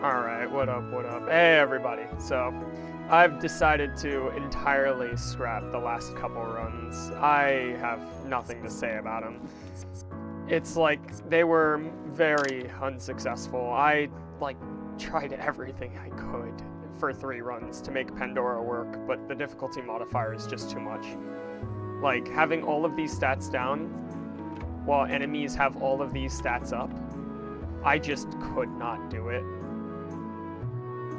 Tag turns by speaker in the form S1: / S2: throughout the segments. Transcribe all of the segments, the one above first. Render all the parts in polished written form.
S1: Alright, what up, what up? Hey everybody. So, I've decided to entirely scrap the last couple runs. I have nothing to say about them. It's like, they were very unsuccessful. I, tried everything I could for 3 runs to make Pandora work, but the difficulty modifier is just too much. Like, having all of these stats down, while enemies have all of these stats up, I just could not do it.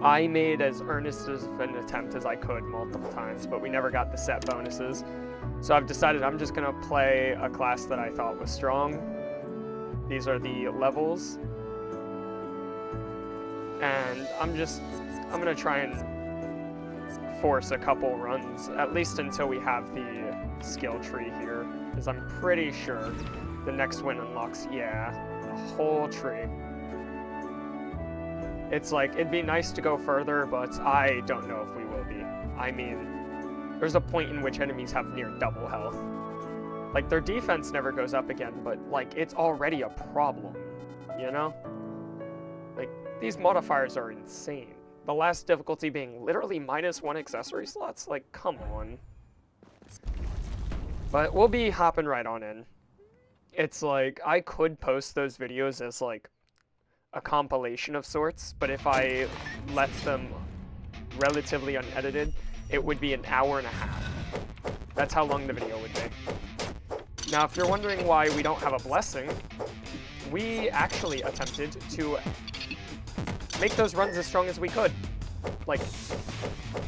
S1: I made as earnest of an attempt as I could multiple times, but we never got the set bonuses. So I've decided I'm just gonna play a class that I thought was strong. These are the levels. And I'm gonna try and force a couple runs, at least until we have the skill tree here, because I'm pretty sure the next win unlocks, yeah, the whole tree. It's like, it'd be nice to go further, but I don't know if we will be. I mean, there's a point in which enemies have near double health. Like, their defense never goes up again, but, like, it's already a problem, you know? Like, these modifiers are insane. The last difficulty being literally -1 accessory slots? Like, come on. But we'll be hopping right on in. It's like, I could post those videos as, like, a compilation of sorts, but if I let them relatively unedited, it would be an hour and a half. That's how long the video would be. Now, if you're wondering why we don't have a blessing, we actually attempted to make those runs as strong as we could. Like,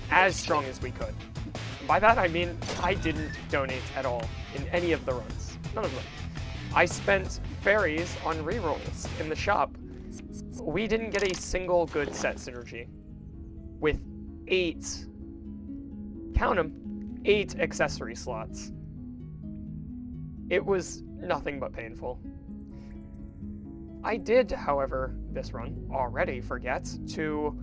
S1: as strong as we could. And by that, I mean, I didn't donate at all in any of the runs. None of them. I spent fairies on rerolls in the shop. We didn't get a single good set synergy with 8, count them, 8 accessory slots. It was nothing but painful. I did, however, this run already forget to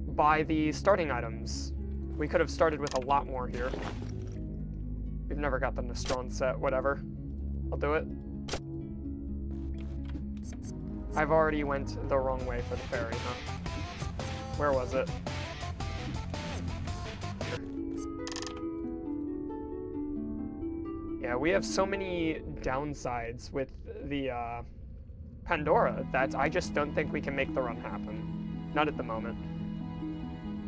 S1: buy the starting items. We could have started with a lot more here. We've never got them to strong set, whatever. I'll do it. I've already went the wrong way for the fairy, huh? Where was it? Here. Yeah, we have so many downsides with the Pandora that I just don't think we can make the run happen. Not at the moment.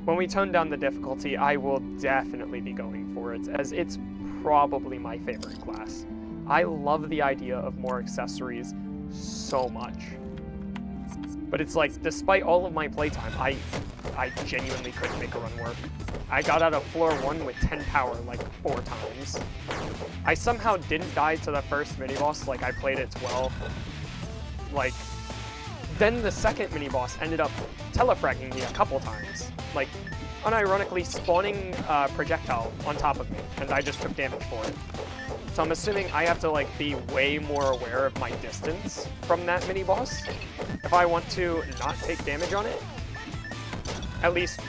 S1: When we tone down the difficulty, I will definitely be going for it, as it's probably my favorite class. I love the idea of more accessories so much. But it's like, despite all of my playtime, I genuinely couldn't make a run work. I got out of floor 1 with 10 power like 4 times. I somehow didn't die to the first mini-boss, like I played it well. Like, then the second mini-boss ended up telefragging me a couple times. Like, unironically spawning a projectile on top of me, and I just took damage for it. So I'm assuming I have to, like, be way more aware of my distance from that mini-boss if I want to not take damage on it. At least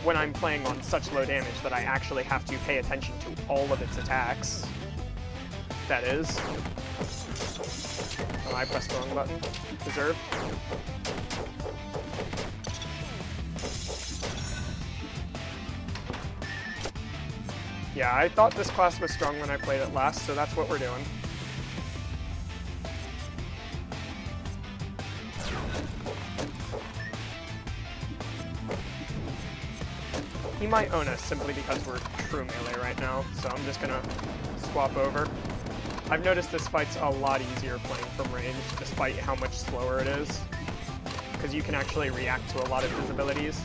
S1: when I'm playing on such low damage that I actually have to pay attention to all of its attacks. That is. Oh, I pressed the wrong button. Deserve. Yeah, I thought this class was strong when I played it last, so that's what we're doing. He might own us simply because we're true melee right now, so I'm just gonna swap over. I've noticed this fight's a lot easier playing from range, despite how much slower it is, because you can actually react to a lot of his abilities.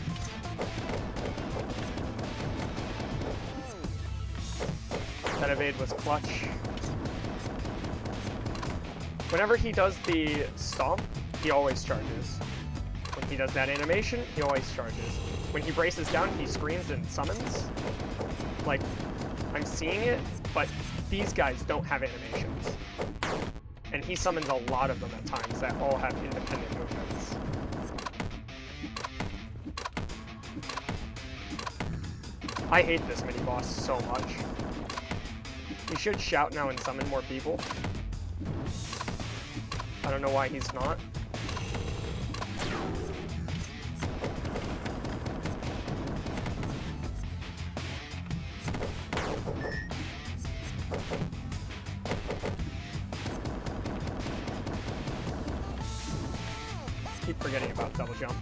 S1: That evade was clutch. Whenever he does the stomp, he always charges. When he does that animation, he always charges. When he braces down, he screams and summons. Like, I'm seeing it, but these guys don't have animations. And he summons a lot of them at times that all have independent movements. I hate this mini-boss so much. He should shout now and summon more people. I don't know why he's not. keep forgetting about double jump.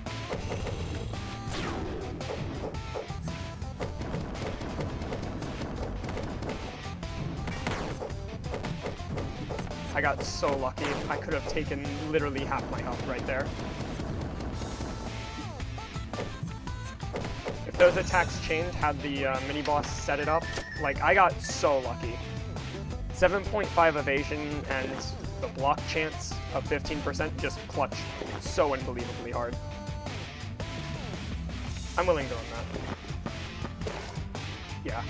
S1: I got so lucky. I could have taken literally half my health right there. If those attacks chained, had the mini-boss set it up, like, I got so lucky. 7.5 evasion and the block chance of 15% just clutched so unbelievably hard. I'm willing to run that. Yeah.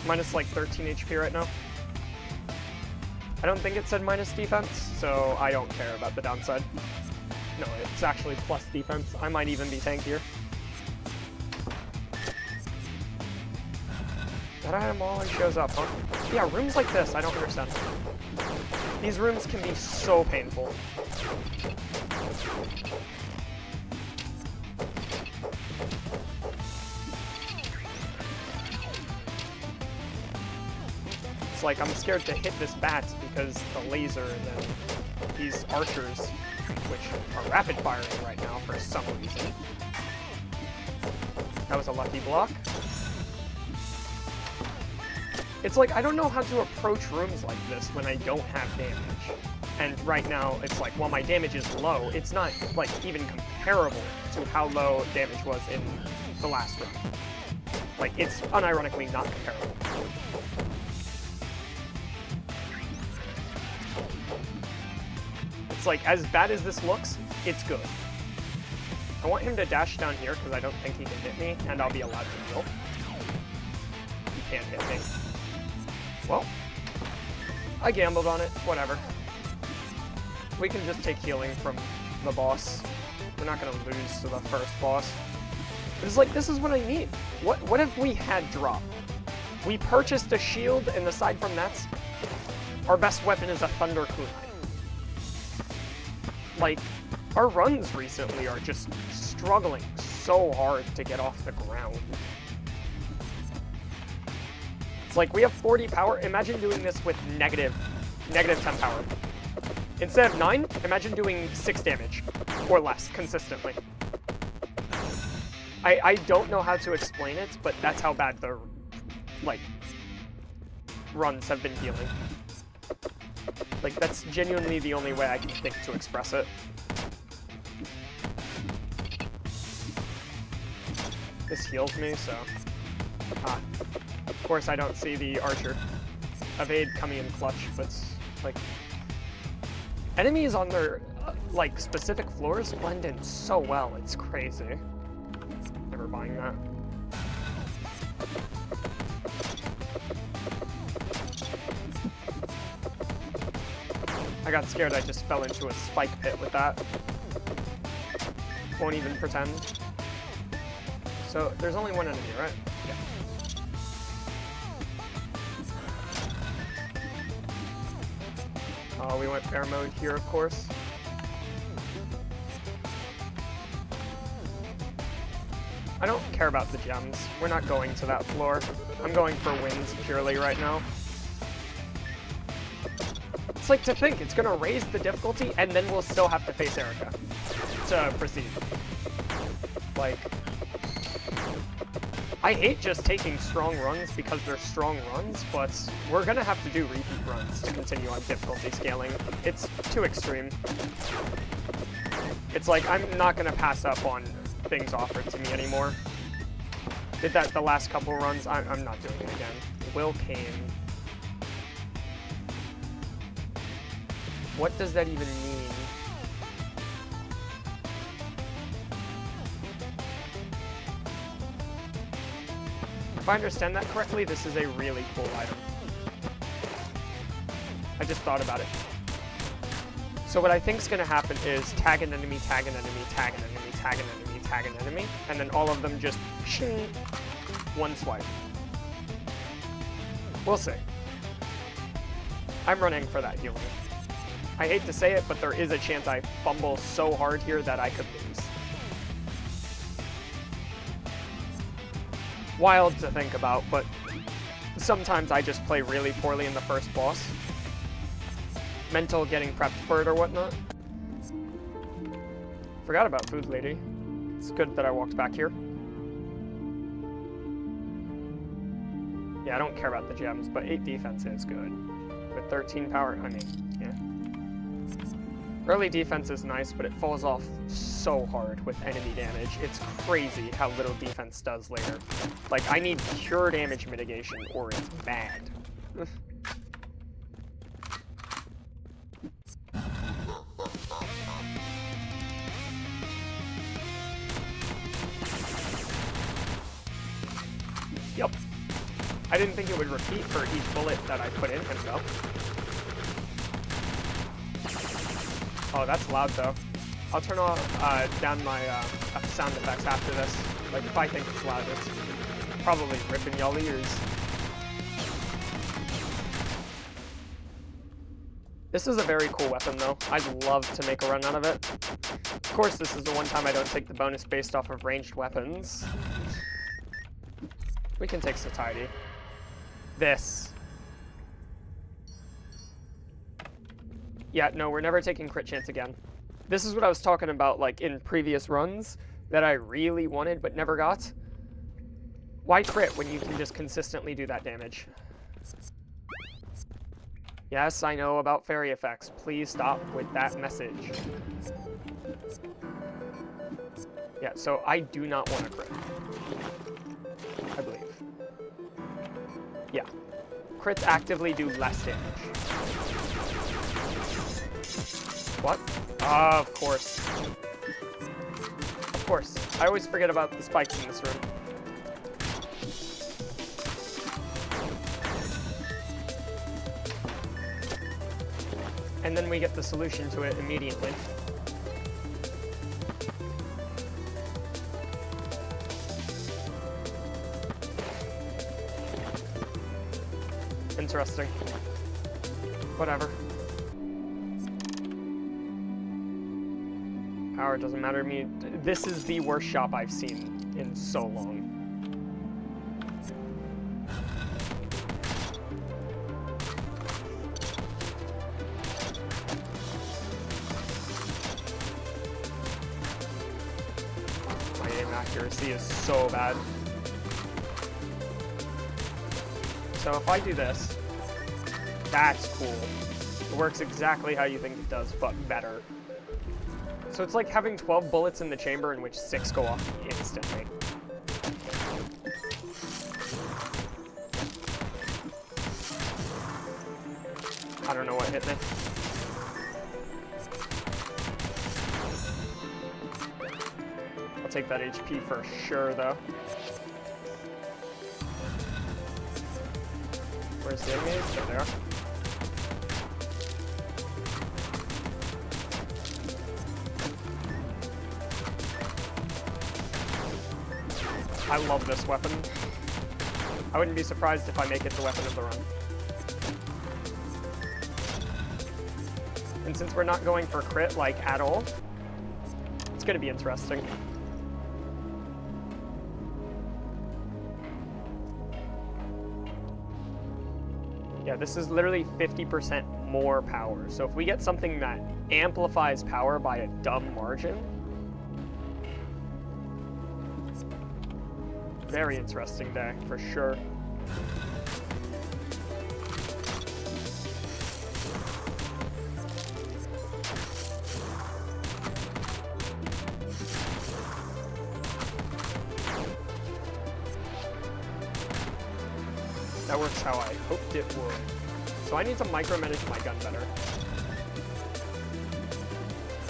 S1: Minus like 13 HP right now. I don't think it said minus defense, so I don't care about the downside. No, it's actually plus defense. I might even be tankier. That item always shows up, huh? Yeah, rooms like this, I don't understand. These rooms can be so painful. It's like I'm scared to hit this bat because the laser and then these archers, which are rapid firing right now for some reason. That was a lucky block. It's like I don't know how to approach rooms like this when I don't have damage. And right now it's like, while my damage is low, it's not like even comparable to how low damage was in the last room. Like, it's unironically not comparable. It's like, as bad as this looks, it's good. I want him to dash down here because I don't think he can hit me, and I'll be allowed to heal. He can't hit me. Well, I gambled on it, whatever. We can just take healing from the boss. We're not gonna lose to the first boss. It's like, this is what I need. What if we had drop? We purchased a shield, and aside from that, our best weapon is a thunder kunai. Like, our runs recently are just struggling so hard to get off the ground. It's like, we have 40 power. Imagine doing this with negative 10 power. Instead of 9, imagine doing 6 damage or less consistently. I don't know how to explain it, but that's how bad the, like, runs have been healing. Like, that's genuinely the only way I can think to express it. This heals me, so... Ah. Of course I don't see the archer. Evade coming in clutch, but, like... Enemies on their, like, specific floors blend in so well, it's crazy. Never buying that. I got scared, I just fell into a spike pit with that. Won't even pretend. So, there's only one enemy, right? Yeah. Oh, we went bear mode here, of course. I don't care about the gems. We're not going to that floor. I'm going for wins purely right now. It's like, to think it's gonna raise the difficulty and then we'll still have to face Erica to proceed. Like, I hate just taking strong runs because they're strong runs, but we're gonna have to do repeat runs to continue our difficulty scaling. It's too extreme. It's like, I'm not gonna pass up on things offered to me anymore. Did that the last couple runs, I'm not doing it again. Will came. What does that even mean? If I understand that correctly, this is a really cool item. I just thought about it. So what I think is going to happen is tag an enemy, tag an enemy, tag an enemy, tag an enemy, tag an enemy, and then all of them just shing, one swipe. We'll see. I'm running for that healing. I hate to say it, but there is a chance I fumble so hard here that I could lose. Wild to think about, but sometimes I just play really poorly in the first boss. mental getting prepped for it or whatnot. Forgot about food lady. It's good that I walked back here. Yeah, I don't care about the gems, but 8 defense is good. With 13 power, I mean, yeah. Early defense is nice, but it falls off so hard with enemy damage. It's crazy how little defense does later. Like, I need pure damage mitigation or it's bad. Yep. I didn't think it would repeat for each bullet that I put in him, though. Oh, that's loud, though. I'll turn off, down my sound effects after this. Like, if I think it's loud, it's probably ripping y'all ears. This is a very cool weapon, though. I'd love to make a run out of it. Of course, this is the one time I don't take the bonus based off of ranged weapons. We can take satiety. This. Yeah, no, we're never taking crit chance again. This is what I was talking about, like, in previous runs that I really wanted but never got. Why crit when you can just consistently do that damage? Yes, I know about fairy effects. Please stop with that message. Yeah, so I do not want to crit. I believe. Yeah. Crits actively do less damage. What? Of course. Of course. I always forget about the spikes in this room. And then we get the solution to it immediately. Interesting. Whatever. Power doesn't matter to me. This is the worst shop I've seen in so long. My aim accuracy is so bad. So if I do this, that's cool. It works exactly how you think it does, but better. So it's like having 12 bullets in the chamber in which 6 go off instantly. I don't know what hit me. I'll take that HP for sure, though. Where's the enemies? There they are. I love this weapon. I wouldn't be surprised if I make it the weapon of the run. And since we're not going for crit, like, at all, it's gonna be interesting. Yeah, this is literally 50% more power. So if we get something that amplifies power by a dumb margin, very interesting day, for sure. That works how I hoped it would. So I need to micromanage my gun better.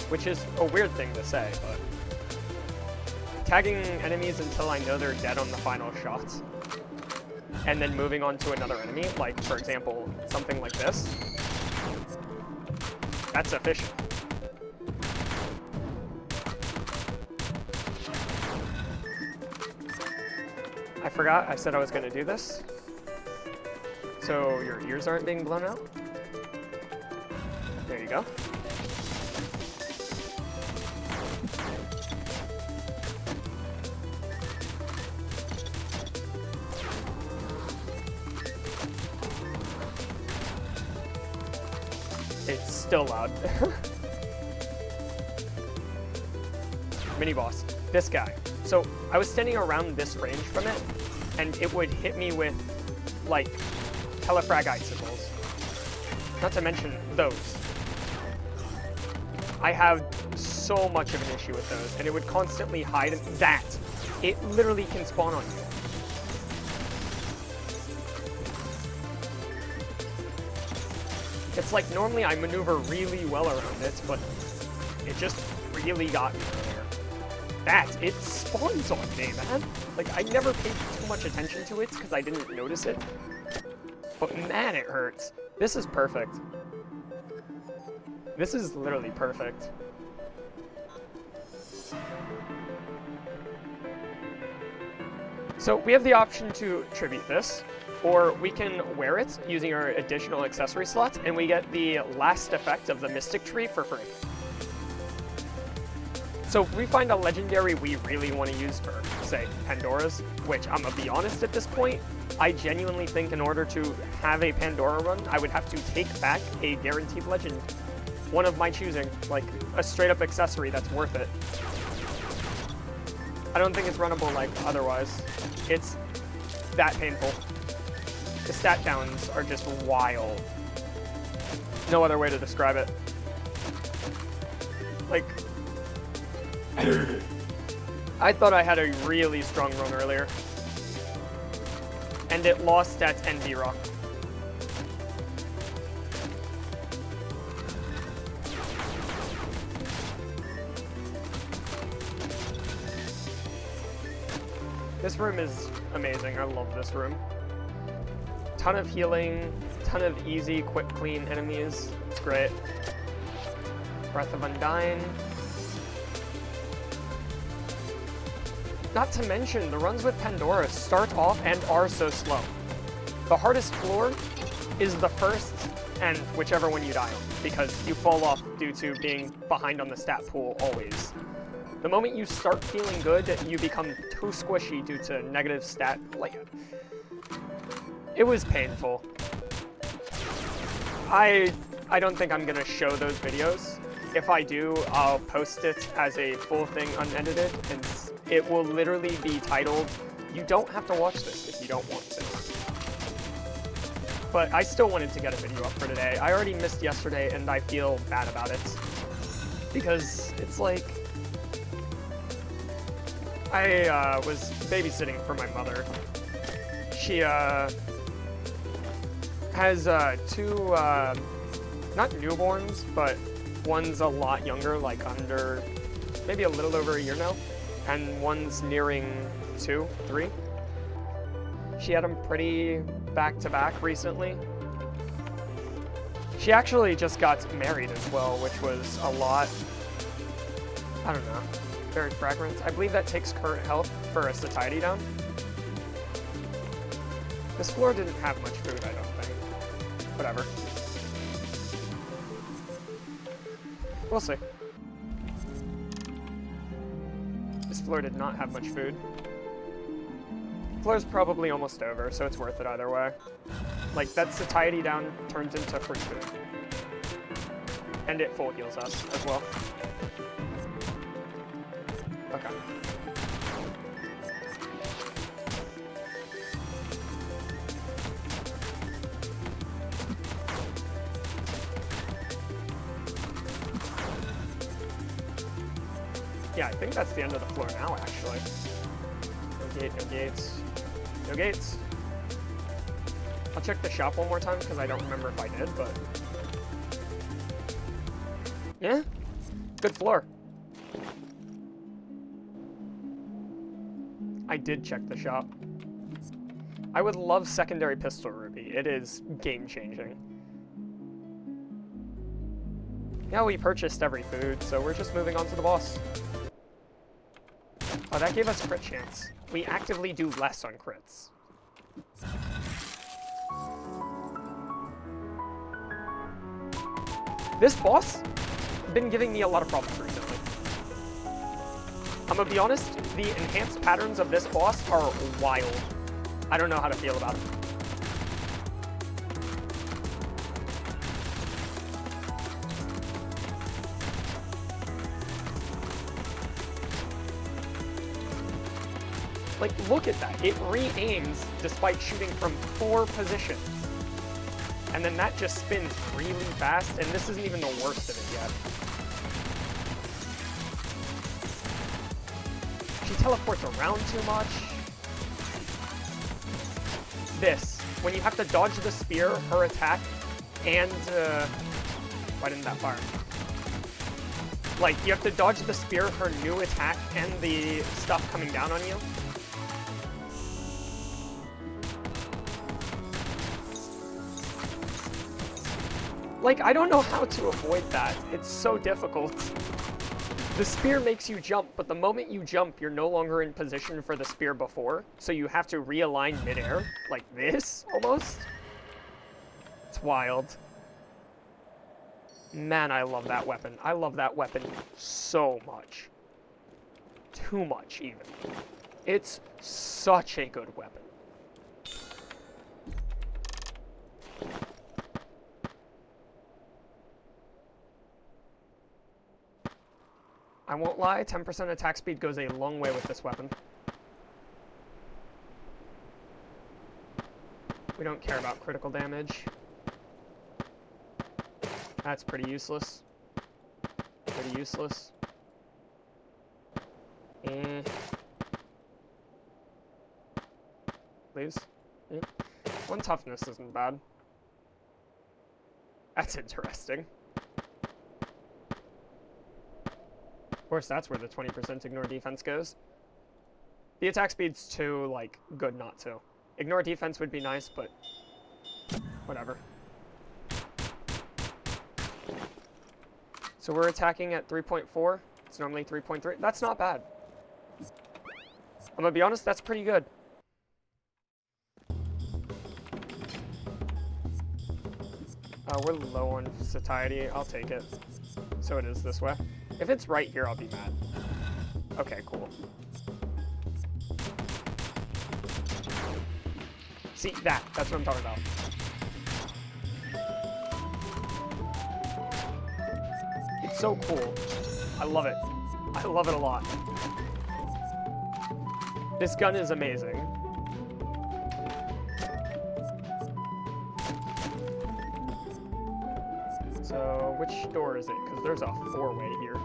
S1: Which is a weird thing to say, but... tagging enemies until I know they're dead on the final shots, and then moving on to another enemy, like, for example, something like this, that's efficient. I forgot I said I was going to do this. So your ears aren't being blown out? There you go. It's still loud. Mini boss. This guy. So I was standing around this range from it, and it would hit me with, like, telefrag icicles. Not to mention those. I have so much of an issue with those, and it would constantly hide that. It literally can spawn on you. It's like normally I maneuver really well around it, but it just really got me there. That, it spawns on me, man. Like, I never paid too much attention to it because I didn't notice it. But man, it hurts. This is perfect. This is literally perfect. So we have the option to tribute this, or we can wear it using our additional accessory slots, and we get the last effect of the Mystic Tree for free. So if we find a legendary we really want to use for, say, Pandora's, which I'm gonna be honest at this point, I genuinely think in order to have a Pandora run, I would have to take back a guaranteed legend. One of my choosing, like a straight up accessory that's worth it. I don't think it's runnable like otherwise. It's that painful. The stat downs are just wild. No other way to describe it. Like, I thought I had a really strong run earlier. And it lost at NV Rock. This room is amazing. I love this room. Ton of healing, ton of easy, quick, clean enemies. It's great. Breath of Undying. Not to mention, the runs with Pandora start off and are so slow. The hardest floor is the first and whichever one you die on, because you fall off due to being behind on the stat pool always. The moment you start feeling good, you become too squishy due to negative stat. Like, it was painful. I don't think I'm gonna show those videos. If I do, I'll post it as a full thing unedited, and it will literally be titled, "You don't have to watch this if you don't want to." But I still wanted to get a video up for today. I already missed yesterday, and I feel bad about it. Because it's like, I was babysitting for my mother. She has two, not newborns, but one's a lot younger, like under, maybe a little over a year now, and one's nearing 2, 3. She had them pretty back-to-back recently. She actually just got married as well, which was a lot, I don't know, very fragrant. I believe that takes current health for a satiety down. This floor didn't have much food, I don't think. Whatever. We'll see. This floor did not have much food. Floor's probably almost over, so it's worth it either way. Like, that satiety down turns into free food. And it full heals us as well. Okay. Yeah, I think that's the end of the floor now, actually. No gate, no gates. No gates. I'll check the shop one more time, because I don't remember if I did, but... yeah? Good floor. I did check the shop. I would love secondary pistol ruby. It is game-changing. Yeah, we purchased every food, so we're just moving on to the boss. Oh, that gave us crit chance. We actively do less on crits. This boss has been giving me a lot of problems recently. I'm gonna be honest, the enhanced patterns of this boss are wild. I don't know how to feel about it. Like, look at that. It re-aims despite shooting from 4 positions. And then that just spins really fast, and this isn't even the worst of it yet. She teleports around too much. This, when you have to dodge the spear, her attack, and, why didn't that fire? Like, you have to dodge the spear, her new attack, and the stuff coming down on you. Like, I don't know how to avoid that. It's so difficult. The spear makes you jump, but the moment you jump, you're no longer in position for the spear before, so you have to realign midair, like this, almost. It's wild. Man, I love that weapon. I love that weapon so much. Too much, even. It's such a good weapon. I won't lie, 10% attack speed goes a long way with this weapon. We don't care about critical damage. That's pretty useless. Pretty useless. Please. Yeah. 1 toughness isn't bad. That's interesting. Of course, that's where the 20% ignore defense goes. The attack speed's too, like, good not to. Ignore defense would be nice, but whatever. So we're attacking at 3.4. It's normally 3.3. That's not bad. I'm gonna be honest, that's pretty good. We're low on satiety. I'll take it. So it is this way. If it's right here, I'll be mad. Okay, cool. See, that's what I'm talking about. It's so cool. I love it. I love it a lot. This gun is amazing. So, which door is it? Because there's a 4-way here.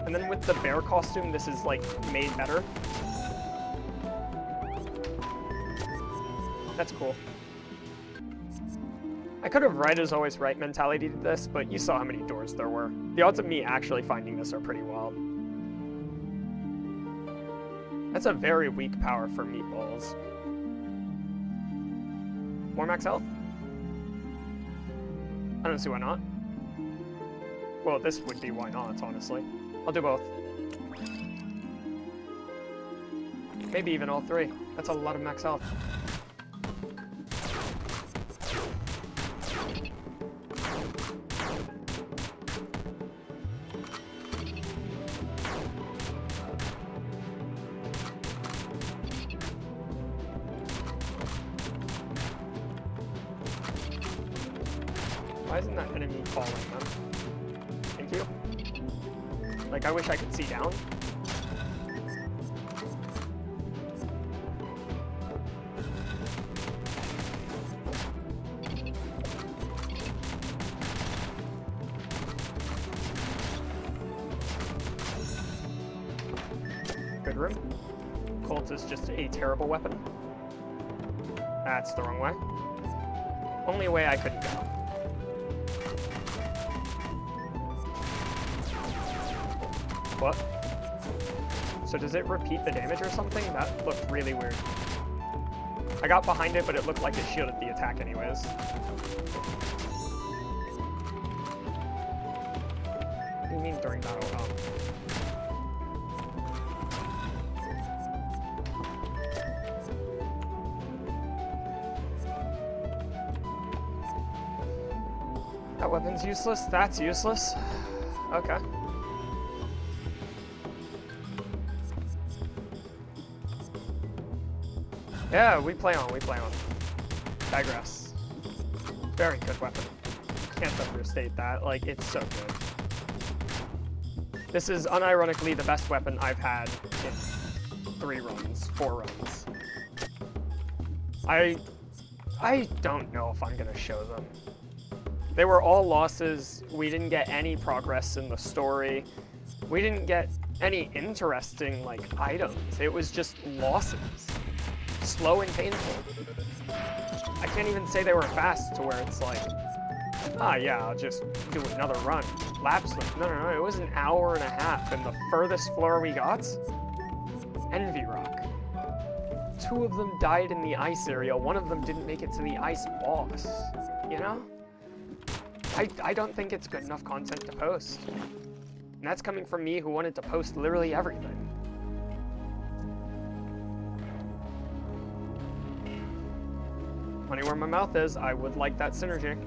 S1: And then with the bear costume, this is, like, made better. That's cool. I could have right is always right mentality to this, but you saw how many doors there were. The odds of me actually finding this are pretty wild. That's a very weak power for meatballs. More max health? I don't see why not. Well, this would be why not, honestly. I'll do both. Maybe even all 3. That's a lot of max health. Why isn't that enemy falling then? Thank you. Like, I wish I could see down. Good room. Colt is just a terrible weapon. That's the wrong way. Only way I couldn't go. What? So does it repeat the damage or something? That looked really weird. I got behind it, but it looked like it shielded the attack anyways. What do you mean during battle? Oh. That weapon's useless? That's useless? Okay. Yeah, we play on. digress. Very good weapon. Can't understate that. Like, it's so good. This is unironically the best weapon I've had in 4 runs. I don't know if I'm gonna show them. They were all losses. We didn't get any progress in the story. We didn't get any interesting, like, items. It was just losses. Slow and painful. I can't even say they were fast to where it's like, ah, yeah, I'll just do another run. Lap slip. No, it was an hour and a half, and the furthest floor we got? Envy Rock. 2 of them died in the ice area. 1 of them didn't make it to the ice boss. You know? I don't think it's good enough content to post. And that's coming from me who wanted to post literally everything. Money where my mouth is, I would like that synergy.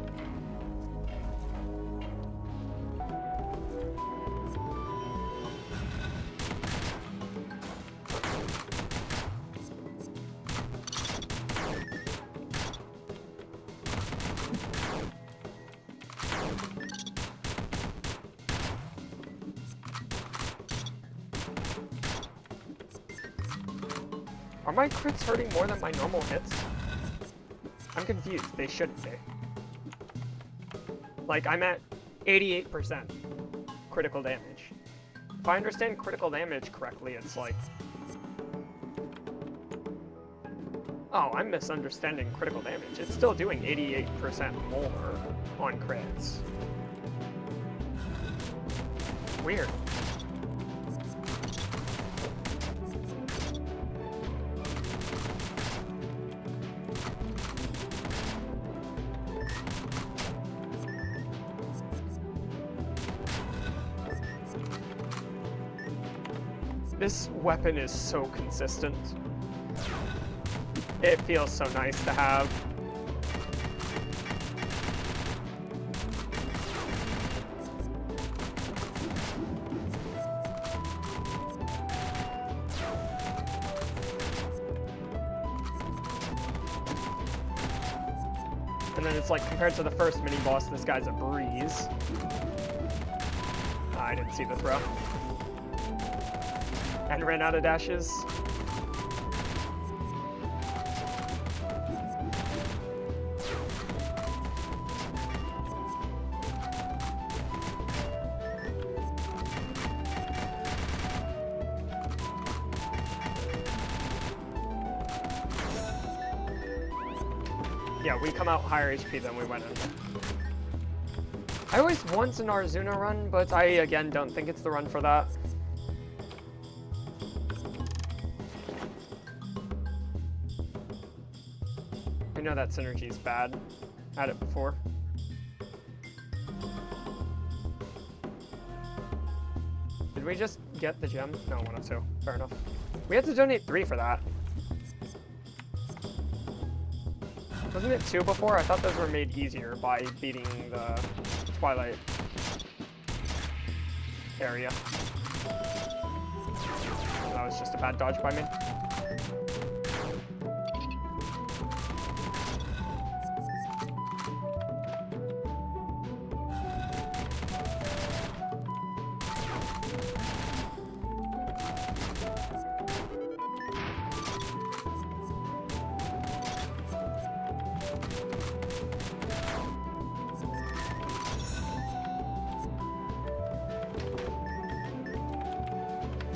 S1: Are my crits hurting more than my normal hits? I'm confused. They shouldn't be. Like, I'm at 88% critical damage. If I understand critical damage correctly, it's like... Oh, I'm misunderstanding critical damage. It's still doing 88% more on crits. Weird. This weapon is so consistent. It feels so nice to have. And then it's like, compared to the first mini-boss, this guy's a breeze. I didn't see the throw. And ran out of dashes. Yeah, we come out higher HP than we went in. I always want an Arzuna run, but I, again, don't think it's the run for that. I know that synergy is bad. Had it before. Did we just get the gem? No, 1 of 2. Fair enough. We had to donate 3 for that. Wasn't it 2 before? I thought those were made easier by beating the Twilight area. That was just a bad dodge by me.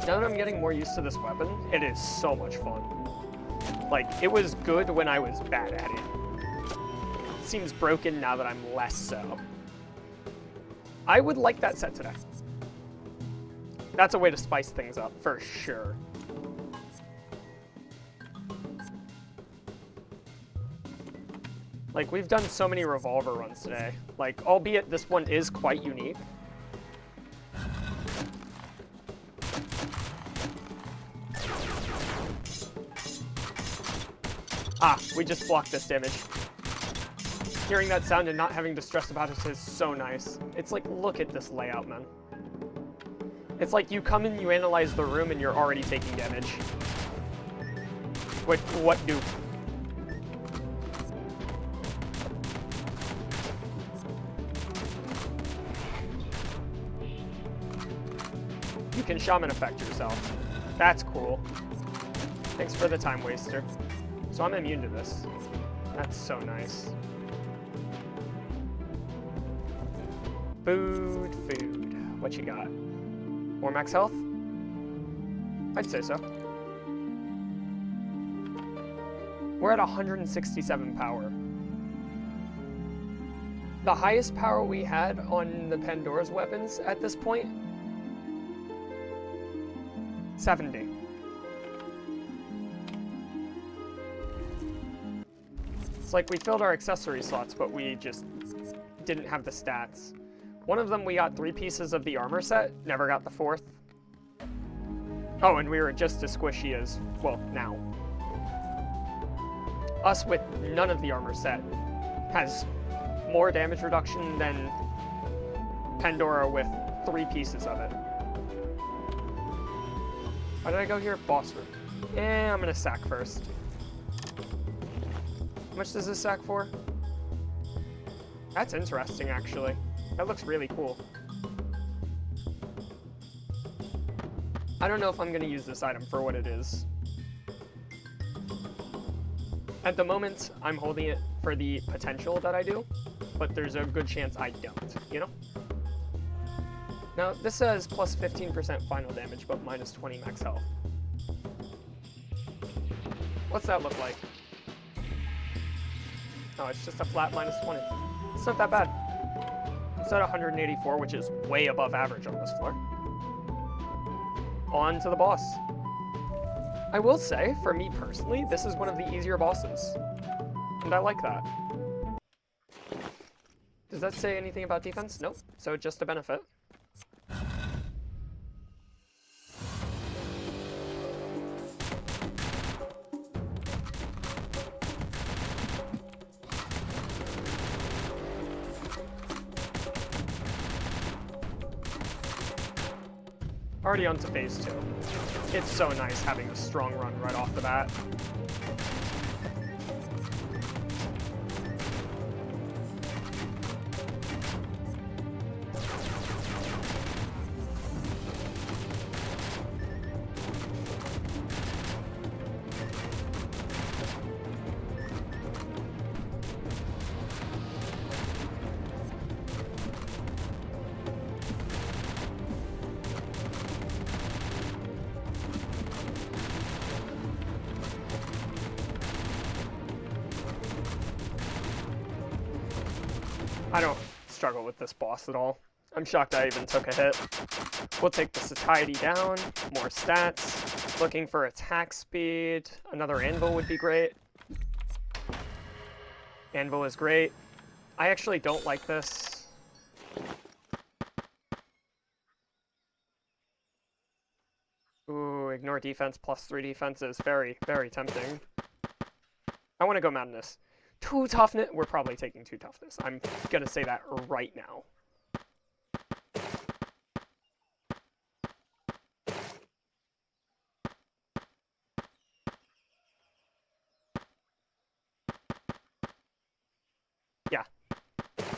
S1: Now that I'm getting more used to this weapon, it is so much fun. Like, it was good when I was bad at it. It seems broken now that I'm less so. I would like that set today. That's a way to spice things up, for sure. Like, we've done so many revolver runs today. Like, albeit this one is quite unique. Ah, we just blocked this damage. Hearing that sound and not having to stress about it is so nice. It's like, look at this layout, man. It's like you come in, you analyze the room, and you're already taking damage. What do? You can shaman effect yourself. That's cool. Thanks for the time waster. So I'm immune to this. That's so nice. Food. What you got? More max health? I'd say so. We're at 167 power. The highest power we had on the Pandora's weapons at this point? 70. It's like we filled our accessory slots, but we just didn't have the stats. One of them we got 3 pieces of the armor set, never got the 4th. Oh, and we were just as squishy as, well, now. Us with none of the armor set has more damage reduction than Pandora with 3 pieces of it. Why did I go here? Boss room. I'm gonna sack first. How much does this sack for? That's interesting, actually. That looks really cool. I don't know if I'm gonna use this item for what it is. At the moment, I'm holding it for the potential that I do, but there's a good chance I don't, you know? Now, this says plus 15% final damage, but minus 20 max health. What's that look like? Oh, it's just a flat minus 20. It's not that bad. It's at 184, which is way above average on this floor. On to the boss. I will say, for me personally, this is one of the easier bosses. And I like that. Does that say anything about defense? Nope. So just a benefit. Already on to phase 2. It's so nice having a strong run right off the bat. I don't struggle with this boss at all. I'm shocked I even took a hit. We'll take the satiety down, more stats, looking for attack speed. Another anvil would be great. Anvil is great. I actually don't like this. Ooh, ignore defense plus 3 defense is very, very tempting. I want to go madness. 2 toughness. We're probably taking 2 toughness. I'm gonna say that right now. Yeah.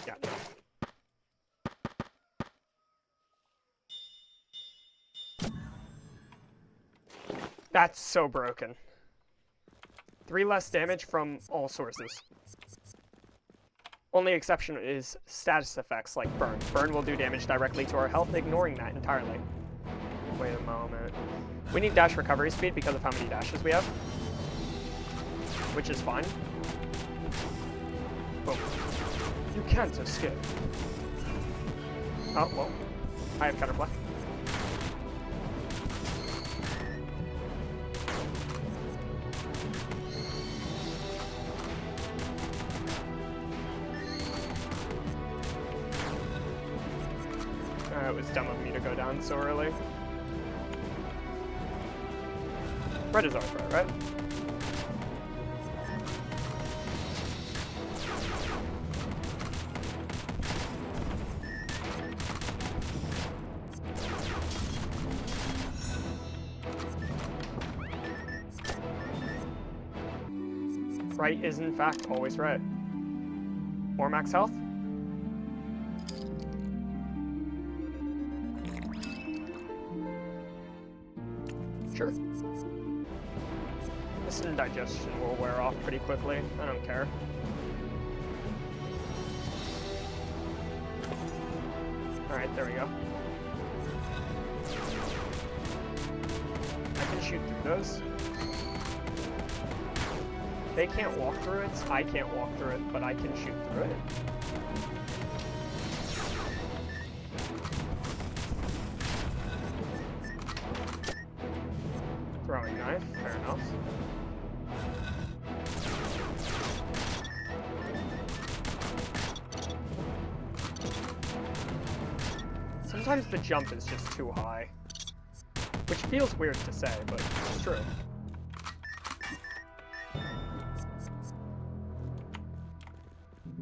S1: Yeah, no. That's so broken. 3 less damage from all sources. Only exception is status effects like burn. Burn will do damage directly to our health, ignoring that entirely. Wait a moment. We need dash recovery speed because of how many dashes we have. Which is fine. Boom. You can't escape. Oh, well. I have counterplay. It was dumb of me to go down so early. Red is our threat, right? Right is in fact always right. More max health? Sure. This indigestion will wear off pretty quickly. I don't care. Alright, there we go. I can shoot through those. They can't walk through it, I can't walk through it, but I can shoot through it. Throwing knife, fair enough. Sometimes the jump is just too high. Which feels weird to say, but it's true.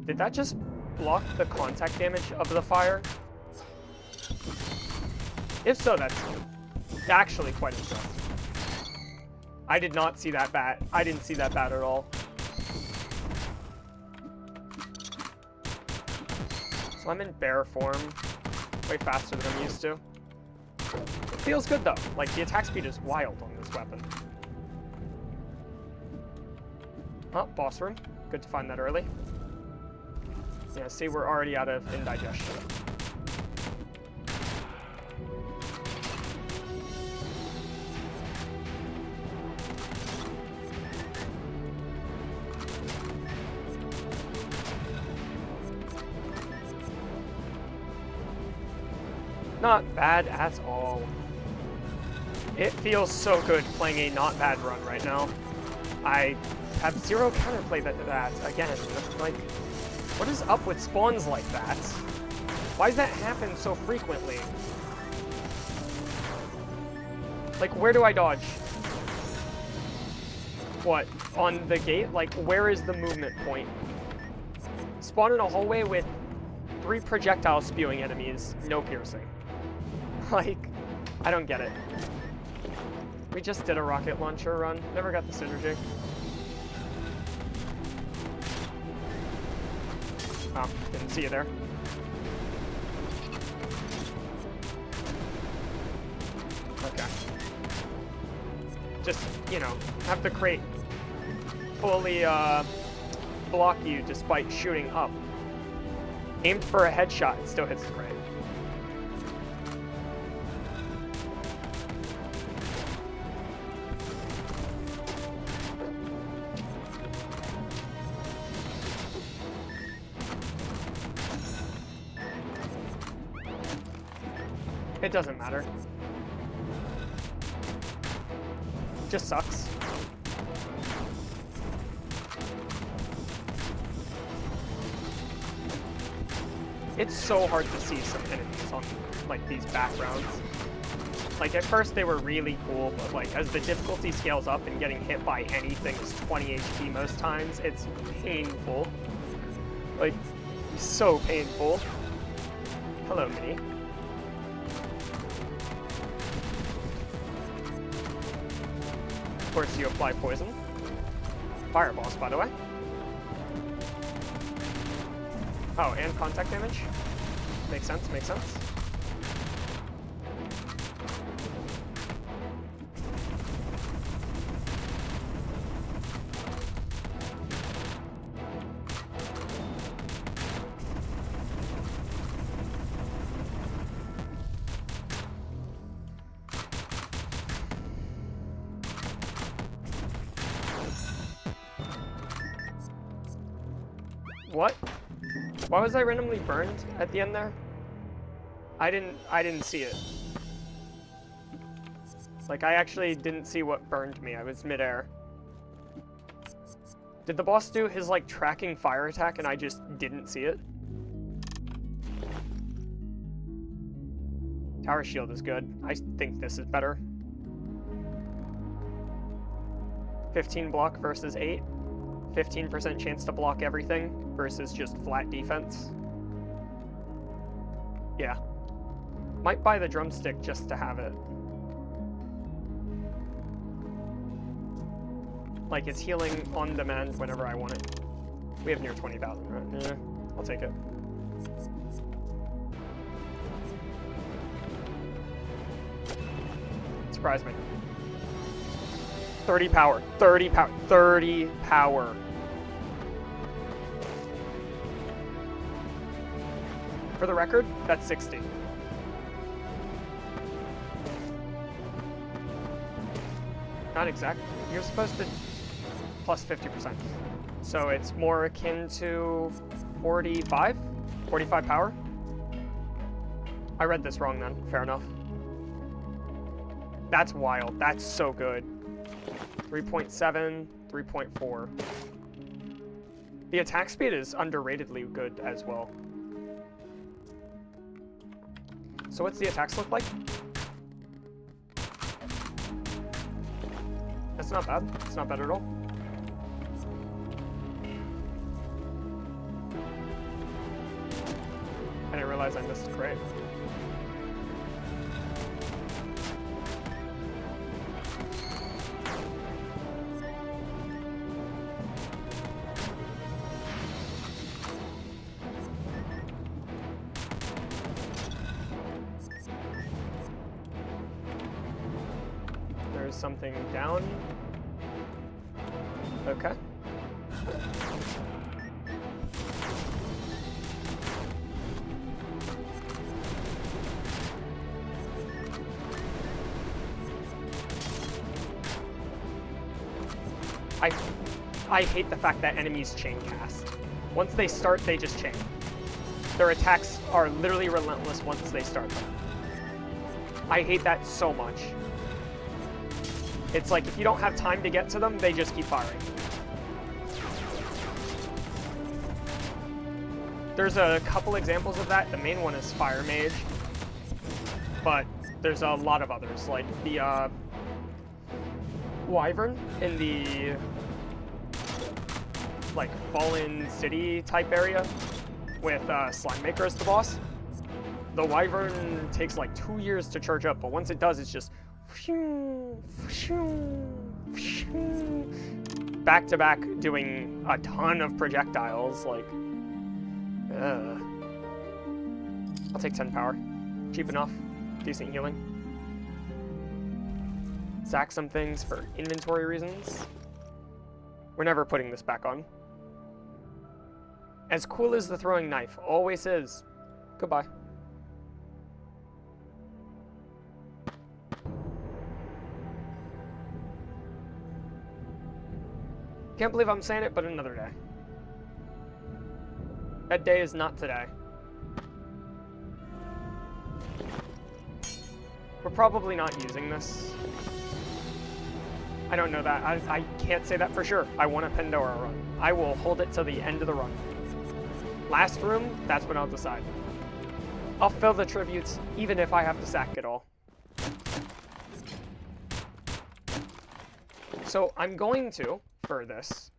S1: Did that just block the contact damage of the fire? If so, that's actually quite impressive. I did not see that bad. I didn't see that bad at all. So I'm in bear form. Way faster than I'm used to. It feels good though. Like, the attack speed is wild on this weapon. Oh, boss room. Good to find that early. Yeah, see, we're already out of indigestion. Not bad at all. It feels so good playing a not bad run right now. I have zero counterplay to that again. Like, what is up with spawns like that? Why does that happen so frequently? Like, where do I dodge? What, on the gate? Like, where is the movement point? Spawn in a hallway with 3 projectile spewing enemies, no piercing. Like, I don't get it. We just did a rocket launcher run, never got the synergy. Oh, didn't see you there. Okay. Just, you know, have the crate fully block you despite shooting up. Aimed for a headshot, it still hits the crate. It doesn't matter. Just sucks. It's so hard to see some enemies on, like, these backgrounds. Like, at first they were really cool, but, like, as the difficulty scales up and getting hit by anything is 20 HP most times, it's painful. Like, so painful. Hello, Mini. Of course, you apply poison. Fireballs, by the way. Oh, and contact damage? Makes sense, makes sense. What? Why was I randomly burned at the end there? I didn't see it. Like, I actually didn't see what burned me. I was midair. Did the boss do his, like, tracking fire attack and I just didn't see it? Tower shield is good. I think this is better. 15 block versus 8. 15% chance to block everything versus just flat defense. Yeah. Might buy the drumstick just to have it. Like, it's healing on demand whenever I want it. We have near 20,000, right? Yeah, I'll take it. Surprise me. 30 power, 30 power, 30 power. For the record, that's 60. Not exact. You're supposed to plus 50%. So it's more akin to 45? 45 power? I read this wrong then. Fair enough. That's wild. That's so good. 3.7, 3.4. The attack speed is underratedly good as well. So what's the attacks look like? That's not bad. It's not bad at all. I didn't realize I missed a crate. There's something down. Okay. I hate the fact that enemies chain cast. Once they start, they just chain. Their attacks are literally relentless once they start them. I hate that so much. It's like if you don't have time to get to them, they just keep firing. There's a couple examples of that. The main one is Fire Mage, but there's a lot of others, like the Wyvern in the like Fallen City type area with Slime Maker as the boss. The Wyvern takes like 2 years to charge up, but once it does, it's just back to back doing a ton of projectiles. Like, I'll take 10 power. Cheap enough, decent healing. Sack some things for inventory reasons. We're never putting this back on. As cool as the throwing knife always is. Goodbye. Can't believe I'm saying it, but another day. That day is not today. We're probably not using this. I don't know that. I can't say that for sure. I want a Pandora run. I will hold it till the end of the run. Last room, that's when I'll decide. I'll fill the tributes, even if I have to sack it all. So I'm going to, for this,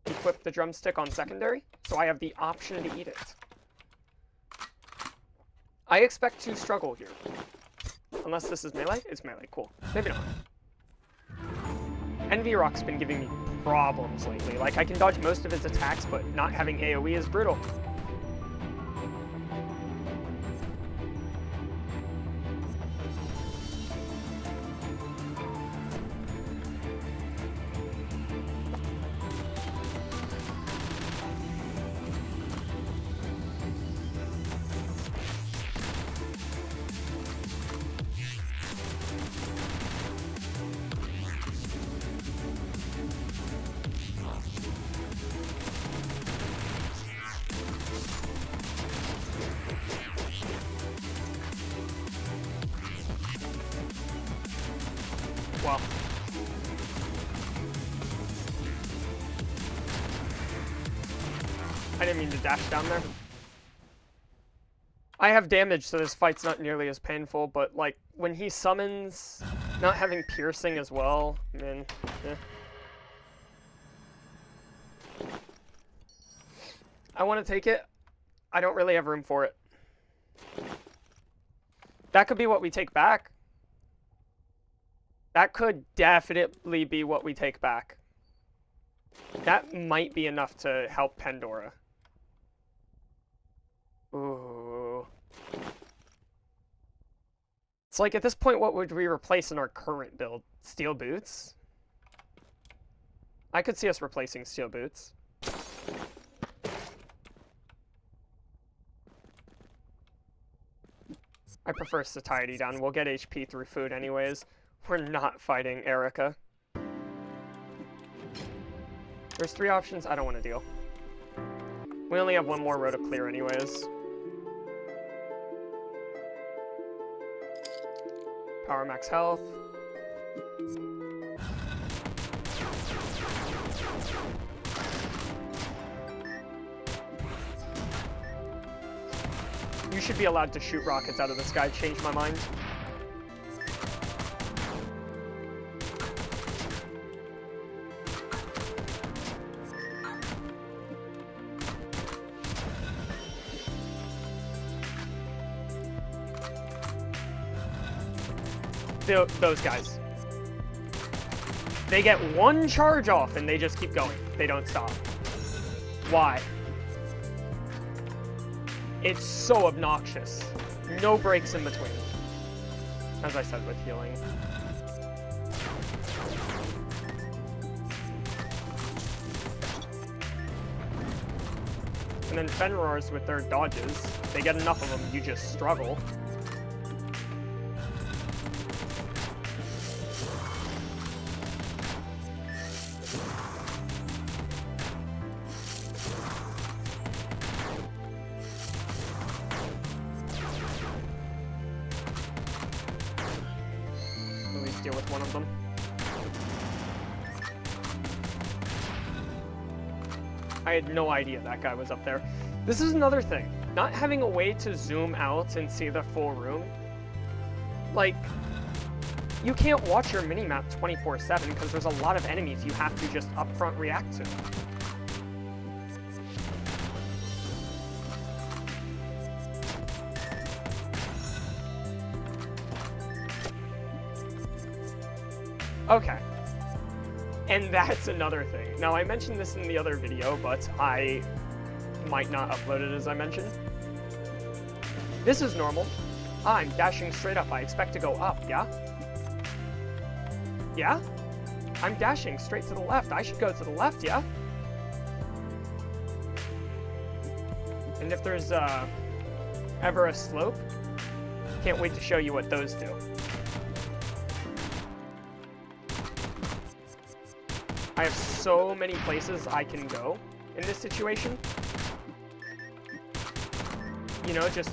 S1: equip the drumstick on secondary, so I have the option to eat it. I expect to struggle here. Unless this is melee? It's melee, cool. Maybe not. Envy Rock's been giving me problems lately. Like, I can dodge most of his attacks, but not having AoE is brutal. Wow. I didn't mean to dash down there. I have damage, so this fight's not nearly as painful, but like when he summons, not having piercing as well, man, yeah. I want to take it. I don't really have room for it. That could be what we take back. That could definitely be what we take back. That might be enough to help Pandora. Ooh. It's like, at this point, what would we replace in our current build? Steel boots? I could see us replacing steel boots. I prefer satiety down. We'll get HP through food anyways. We're not fighting Erica. There's 3 options. I don't want to deal. We only have 1 more row to clear anyways. Power max health. You should be allowed to shoot rockets out of the sky. Change my mind. Those guys. They get 1 charge off and they just keep going. They don't stop. Why? It's so obnoxious. No breaks in between. As I said with healing. And then Fenrir's with their dodges. They get enough of them, you just struggle. Deal with one of them. I had no idea that guy was up there. This is another thing. Not having a way to zoom out and see the full room. Like, you can't watch your minimap 24/7 because there's a lot of enemies you have to just upfront react to. Okay, and that's another thing. Now, I mentioned this in the other video, but I might not upload it as I mentioned. This is normal. I'm dashing straight up. I expect to go up, yeah? Yeah? I'm dashing straight to the left. I should go to the left, yeah? And if there's ever a slope, can't wait to show you what those do. I have so many places I can go in this situation. You know, just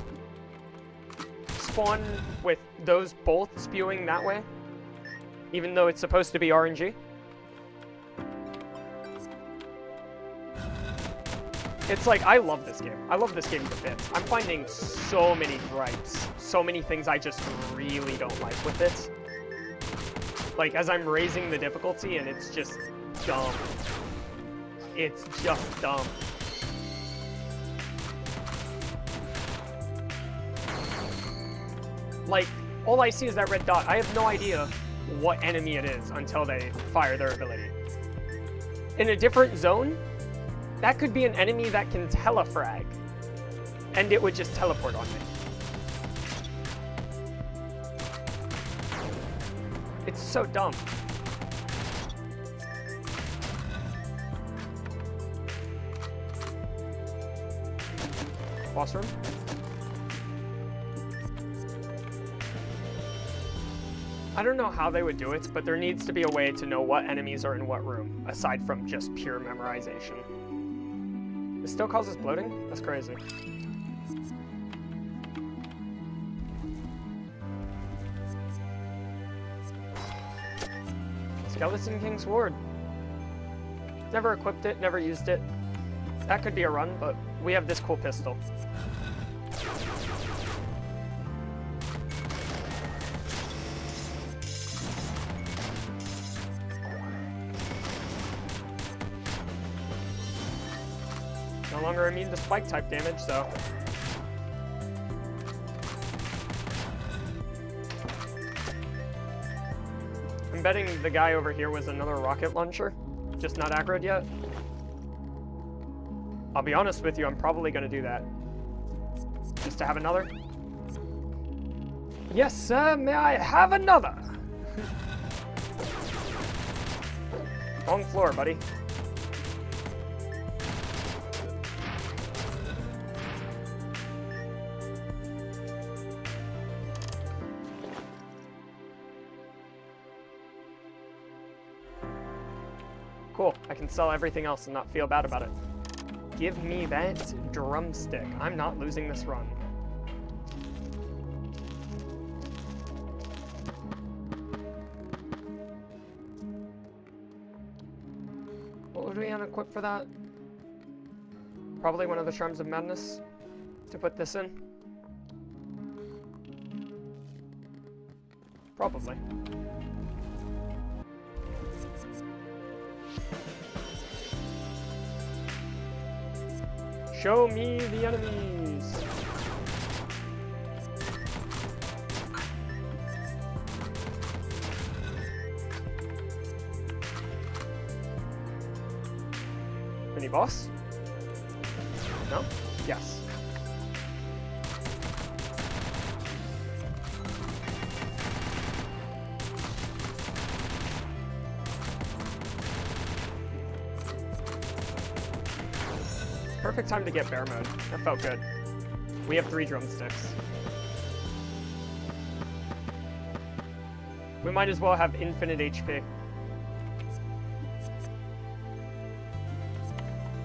S1: spawn with those both spewing that way, even though it's supposed to be RNG. It's like, I love this game. I love this game to bits. I'm finding so many gripes, so many things I just really don't like with it. Like, as I'm raising the difficulty, and it's just dumb. It's just dumb. Like, all I see is that red dot. I have no idea what enemy it is until they fire their ability. In a different zone, that could be an enemy that can telefrag, and it would just teleport on me. It's so dumb. Boss room? I don't know how they would do it, but there needs to be a way to know what enemies are in what room, aside from just pure memorization. It still causes bloating? That's crazy. Skeleton King Sword. Never equipped it, never used it. That could be a run, but we have this cool pistol. No longer immune to spike type damage, so. I'm betting the guy over here was another rocket launcher, just not aggroed yet. I'll be honest with you, I'm probably going to do that. Just to have another. Yes, sir, may I have another? Wrong floor, buddy. Cool, I can sell everything else and not feel bad about it. Give me that drumstick. I'm not losing this run. What would we unequip for that? Probably one of the Charms of Madness to put this in. Probably. Show me the enemies! Mini boss? No? Yes. Perfect time to get bear mode. That felt good. We have 3 drumsticks. We might as well have infinite HP.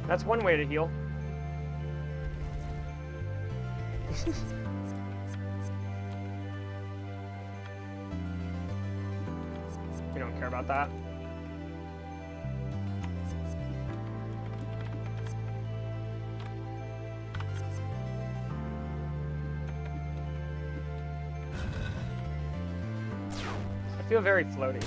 S1: That's one way to heal. We don't care about that. I feel very floaty.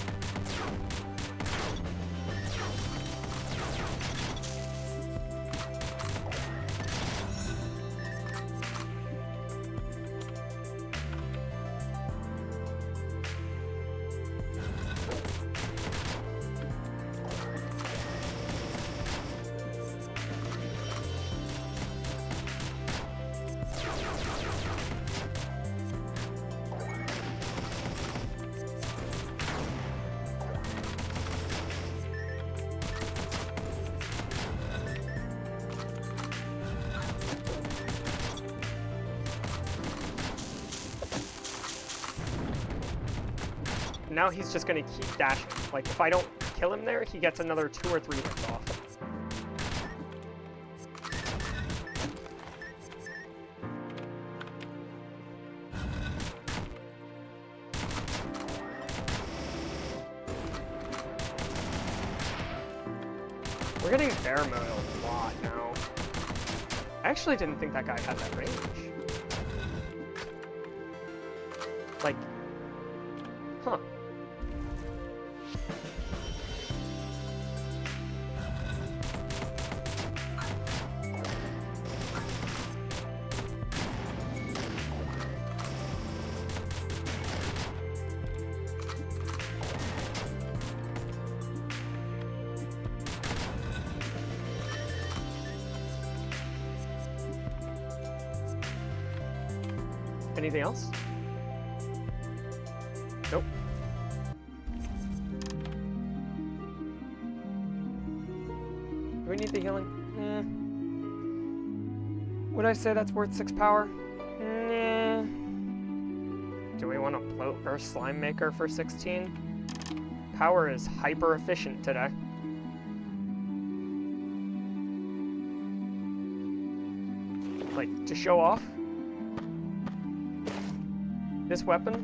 S1: Now he's just gonna keep dashing. Like, if I don't kill him there, he gets another 2 or 3 hits off. We're getting bear mode a lot now. I actually didn't think that guy had that range. Like, huh. Anything else? Nope. Do we need the healing? Would I say that's worth 6 power? Do we want to bloat burst slime maker for 16? Power is hyper efficient today. Like, to show off, this weapon,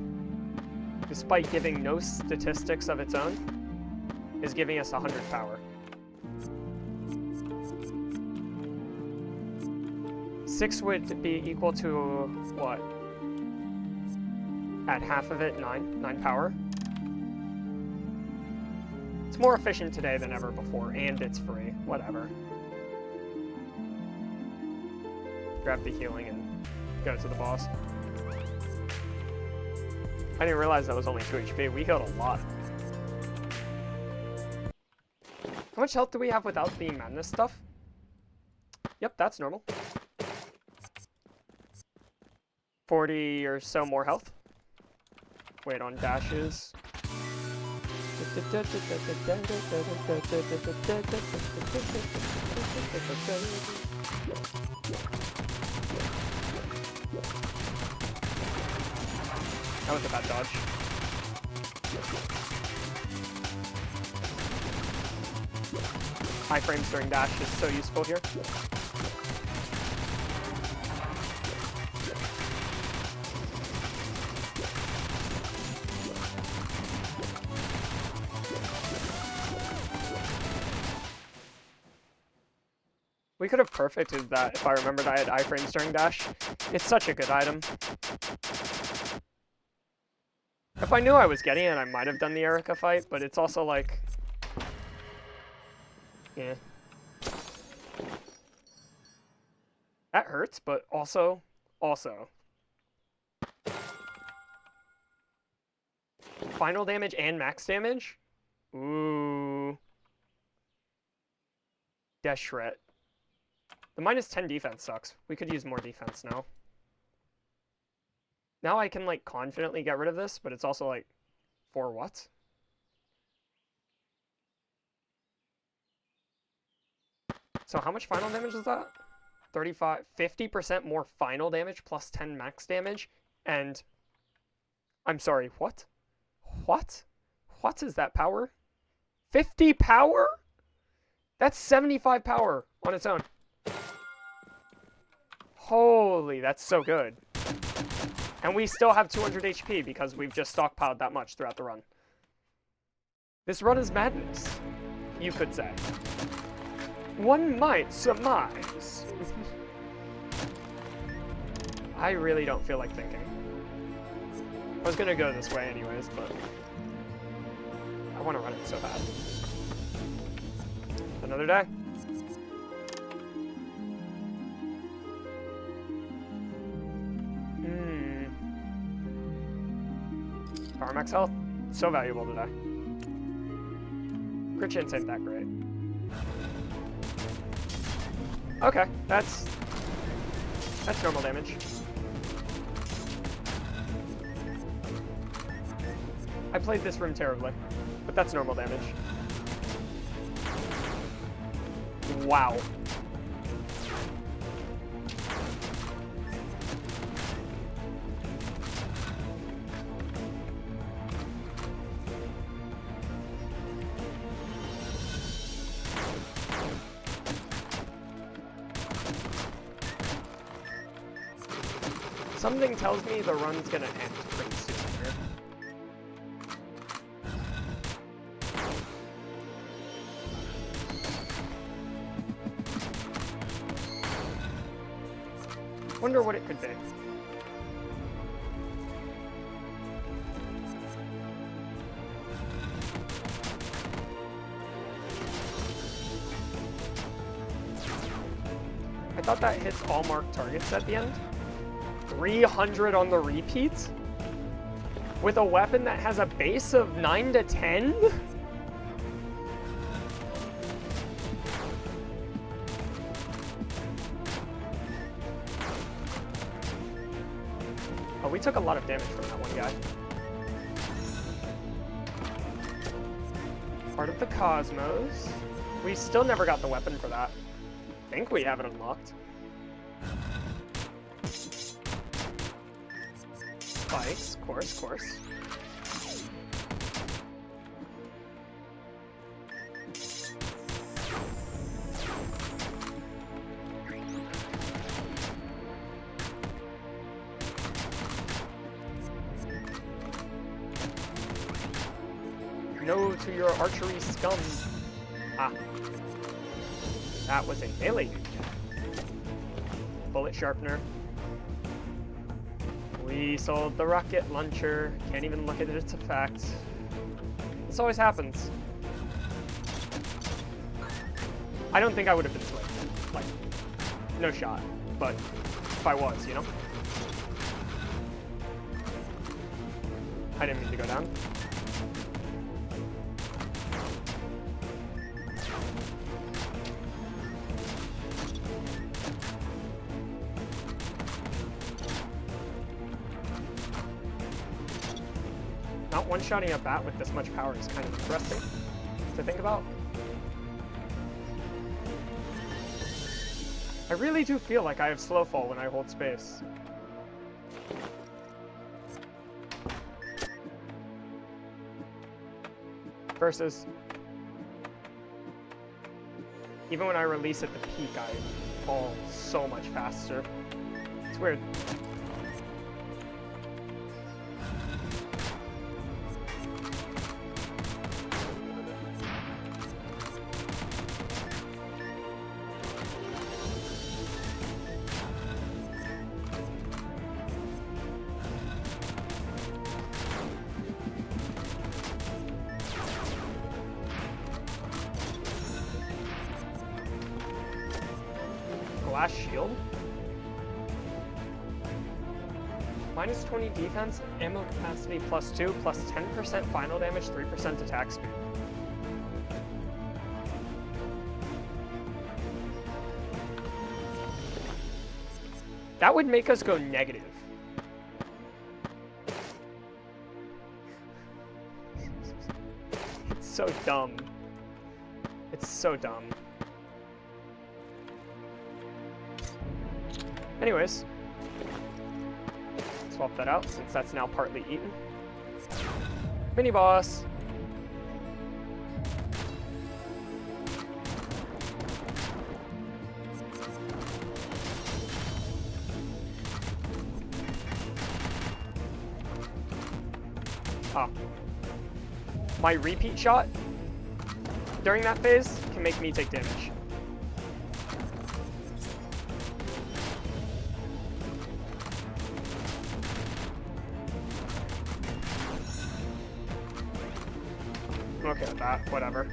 S1: despite giving no statistics of its own, is giving us 100 power. 6 would be equal to, what? At half of it, 9 power. It's more efficient today than ever before, and it's free. Whatever. Grab the healing and go to the boss. I didn't realize that was only 2 HP. We healed a lot. How much health do we have without the madness stuff? Yep, that's normal. 40 or so more health. wait on dashes. That was a bad dodge. Iframes during dash is so useful here. We could have perfected that if I remembered I had iframes during dash. It's such a good item. If I knew I was getting it, I might have done the Erica fight, but it's also like... yeah. That hurts, but also... Final damage and max damage? Ooh. Deshret. The minus 10 defense sucks. We could use more defense now. Now I can, like, confidently get rid of this, but it's also, like, for what? So how much final damage is that? 50% more final damage plus 10 max damage, and... I'm sorry, what? What? What is that power? 50 power? That's 75 power on its own. Holy, that's so good. And we still have 200 HP because we've just stockpiled that much throughout the run. This run is madness, you could say. One might surmise. I really don't feel like thinking. I was gonna go this way anyways, but I want to run it so bad. Another day. Power max health, so valuable today. Crit chance ain't that great. Okay, that's normal damage. I played this room terribly, but that's normal damage. Wow. Something tells me the run's gonna end pretty soon here. Wonder what it could be. I thought that hits all marked targets at the end. 300 on the repeats? With a weapon that has a base of 9 to 10? Oh, we took a lot of damage from that one guy. Part of the Cosmos. We still never got the weapon for that. I think we have it unlocked. Spikes, course. No to your archery scum. Ah. That was a melee dude. Bullet sharpener. We sold the rocket launcher. Can't even look at its effect. This always happens. I don't think I would have been swayed. Like, no shot. But if I was, you know? I didn't mean to go down. not one-shotting a bat with this much power is kind of interesting to think about. I really do feel like I have slow fall when I hold space. Versus, even when I release at the peak, I fall so much faster. It's weird. Glass shield? Minus 20 defense, ammo capacity +2, plus 10% final damage, 3% attack speed. That would make us go negative. It's so dumb. It's so dumb. Anyways, swap that out since that's now partly eaten. Mini boss. Ah. My repeat shot during that phase can make me take damage. Okay with that, whatever.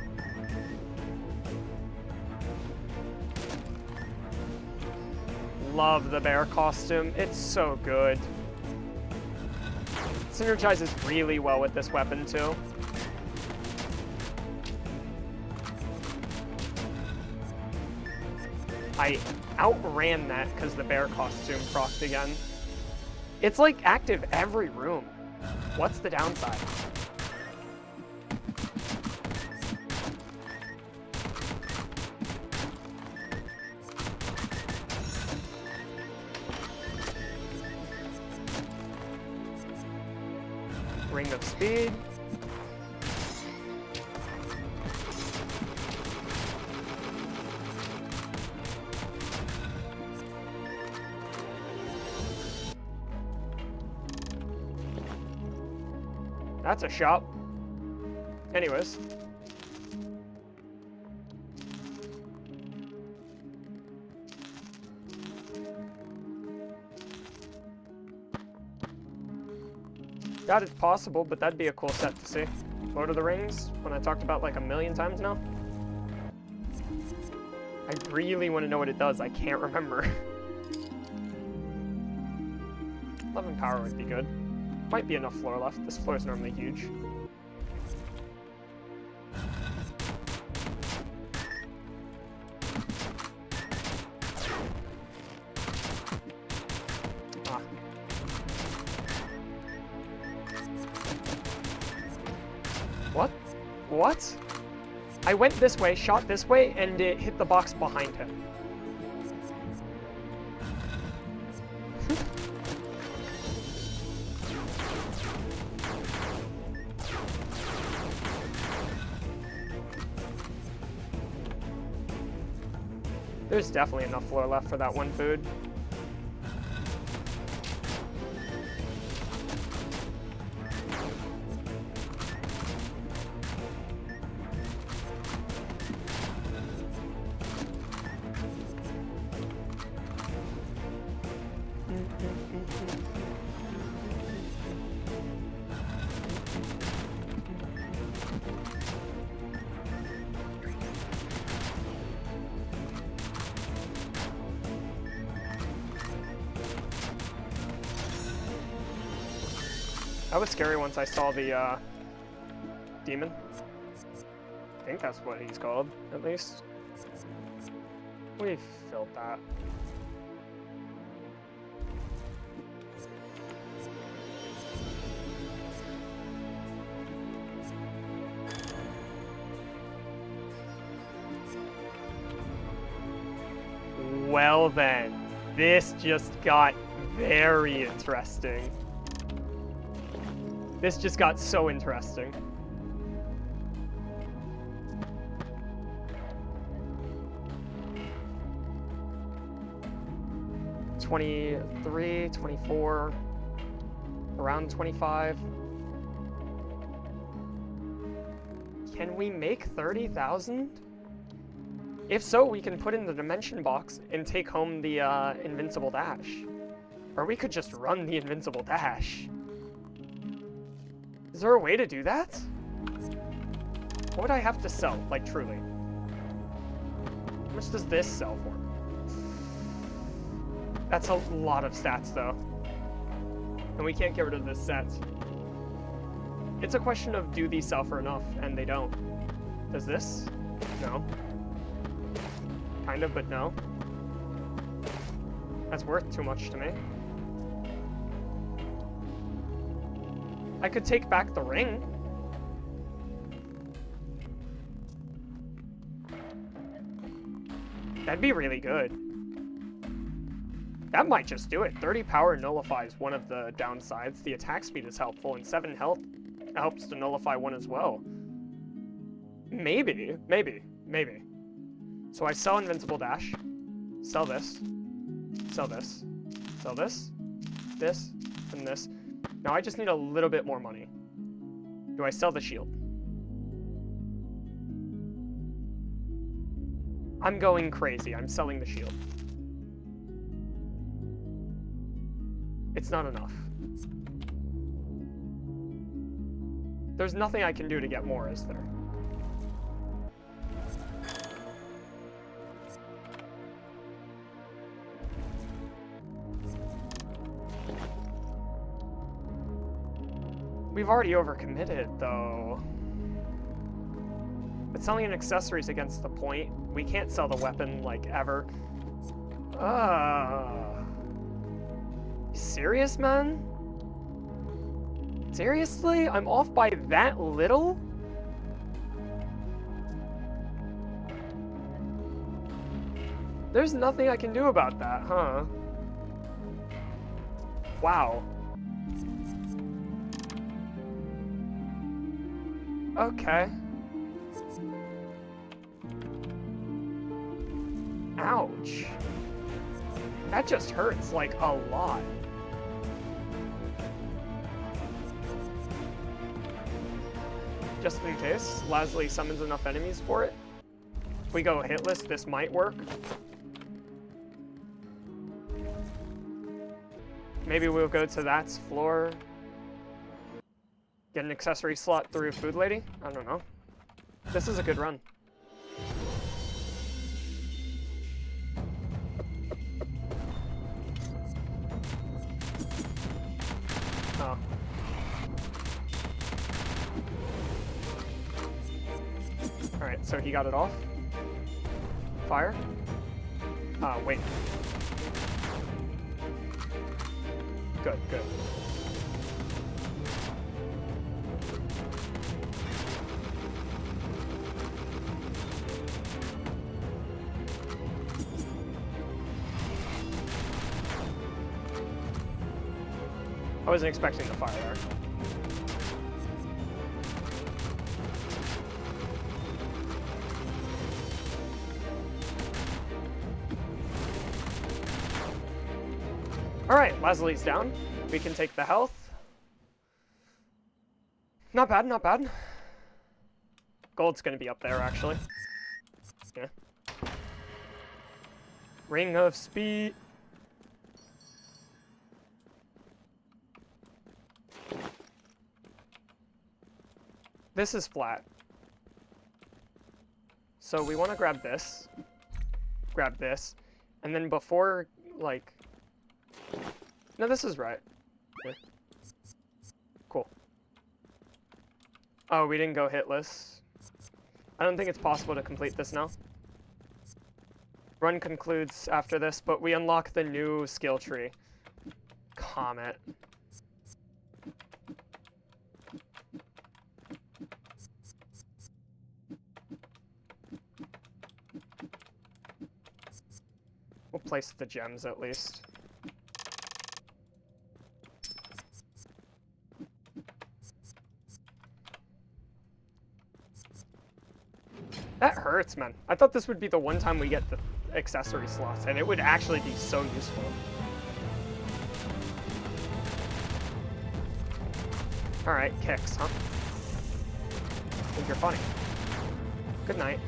S1: Love the bear costume, it's so good. Synergizes really well with this weapon too. I outran that because the bear costume procced again. It's like active every room. What's the downside? Ring of speed. That's a shop. Anyways. That is possible, but that'd be a cool set to see. Lord of the Rings, when I talked about like a million times now. I really want to know what it does. I can't remember. 11 power would be good. Might be enough floor left. This floor is normally huge. Ah. What? What? I went this way, shot this way, and it hit the box behind him. There's definitely enough floor left for that one food. That was scary once I saw the demon. I think that's what he's called, at least. We filled that. Well then, this just got very interesting. This just got so interesting. $23, $24, around $25. Can we make 30,000? If so, we can put in the dimension box and take home the invincible dash. Or we could just run the invincible dash. Is there a way to do that? What would I have to sell, like truly? How much does this sell for? That's a lot of stats though. And we can't get rid of this set. It's a question of do these sell for enough, and they don't. Does this? No. Kind of, but no. That's worth too much to me. I could take back the ring. That'd be really good. That might just do it. 30 power nullifies one of the downsides. The attack speed is helpful, and 7 health helps to nullify one as well. Maybe. So I sell Invincible Dash, sell this, sell this, sell this, this, and this. Now I just need a little bit more money. Do I sell the shield? I'm going crazy. I'm selling the shield. It's not enough. There's nothing I can do to get more, is there? We've already overcommitted, though. But selling an accessories against the point. We can't sell the weapon, like, ever. Serious, man? Seriously? I'm off by that little? There's nothing I can do about that, huh? Wow. Okay. Ouch. That just hurts, like, a lot. Just in case Leslie summons enough enemies for it. If we go hitless, this might work. Maybe we'll go to that's floor. Get an accessory slot through Food Lady? I don't know. This is a good run. Oh. Alright, so he got it off. Fire. Wait. Good, good. I wasn't expecting the fire there. Alright, Leslie's down. We can take the health. Not bad, not bad. Gold's gonna be up there, actually. Yeah. Ring of Speed. This is flat. So we want to grab this, and then before, like... No, this is right. Here. Cool. Oh, we didn't go hitless. I don't think it's possible to complete this now. Run concludes after this, but we unlock the new skill tree. Comet. place the gems at least. That hurts, man. I thought this would be the one time we get the accessory slots, and it would actually be so useful. Alright, kicks, huh? Think you're funny. Good night.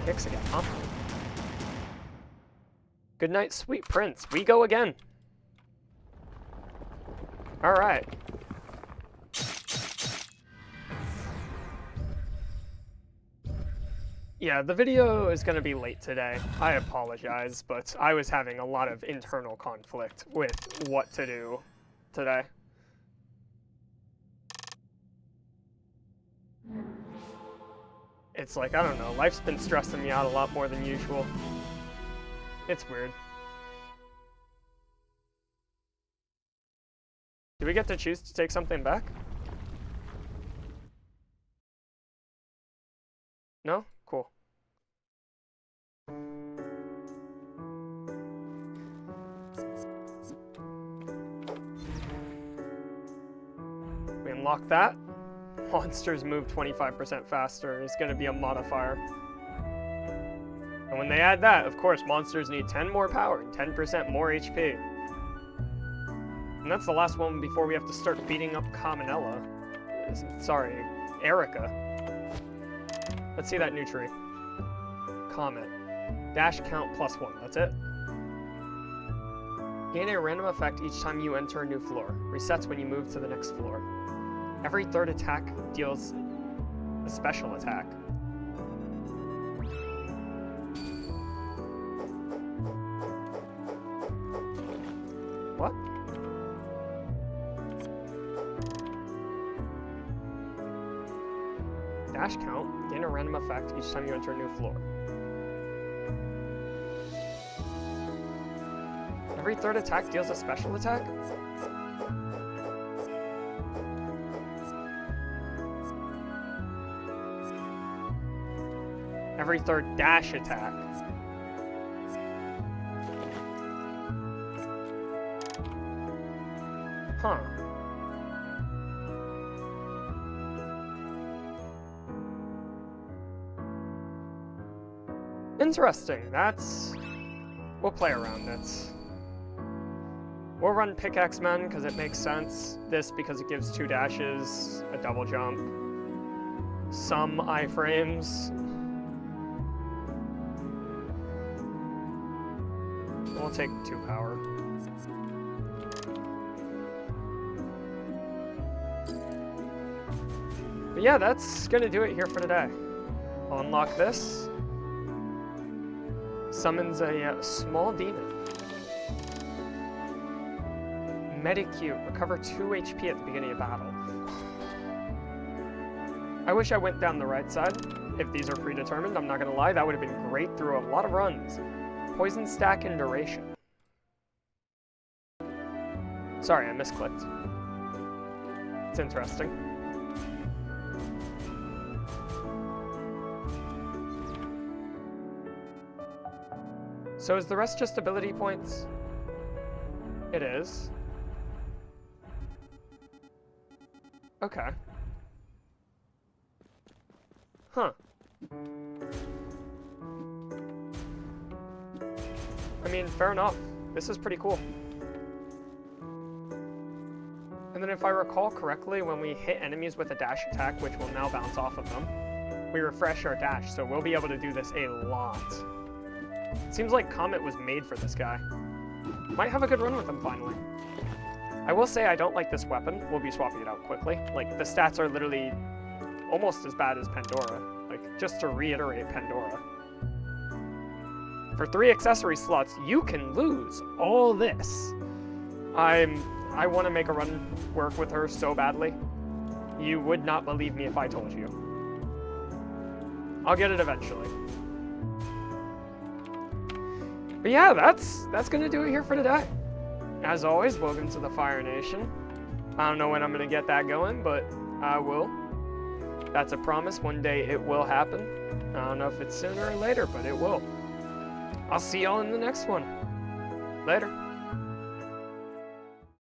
S1: Kicks again, huh? Good night, sweet prince. We go again. Alright. Yeah, the video is going to be late today. I apologize, but I was having a lot of internal conflict with what to do today. It's like, I don't know, life's been stressing me out a lot more than usual. It's weird. Do we get to choose to take something back? No? Cool. We unlock that. Monsters move 25% faster is going to be a modifier. And when they add that, of course, monsters need 10 more power and 10% more HP. And that's the last one before we have to start beating up Caminella. Sorry, Erica. Let's see that new tree. Comet. Dash count +1, that's it. Gain a random effect each time you enter a new floor. Resets when you move to the next floor. Every third attack deals a special attack. What? Dash count, gain a random effect each time you enter a new floor. Every third attack deals a special attack? Every third dash attack. Huh. Interesting. We'll play around it. We'll run Pickaxe Men because it makes sense. This because it gives 2 dashes, a double jump, some iframes. We'll take 2 power. But yeah, that's gonna do it here for today. I'll unlock this. Summons a small demon. Medicute, recover 2 HP at the beginning of battle. I wish I went down the right side. If these are predetermined, I'm not gonna lie, that would have been great through a lot of runs. Poison stack and duration. Sorry, I misclicked. It's interesting. So is the rest just ability points? It is. Okay. Huh. I mean, fair enough. This is pretty cool. And then if I recall correctly, when we hit enemies with a dash attack, which will now bounce off of them, we refresh our dash, so we'll be able to do this a lot. Seems like Comet was made for this guy. Might have a good run with him finally. I will say I don't like this weapon. We'll be swapping it out quickly. Like, the stats are literally almost as bad as Pandora. Like, just to reiterate Pandora. For 3 accessory slots, you can lose all this. I want to make a run work with her so badly. You would not believe me if I told you. I'll get it eventually. But yeah, that's gonna do it here for today. As always, welcome to the Fire Nation. I don't know when I'm gonna get that going, but I will. That's a promise. One day it will happen. I don't know if it's sooner or later, but it will. I'll see y'all in the next one. Later.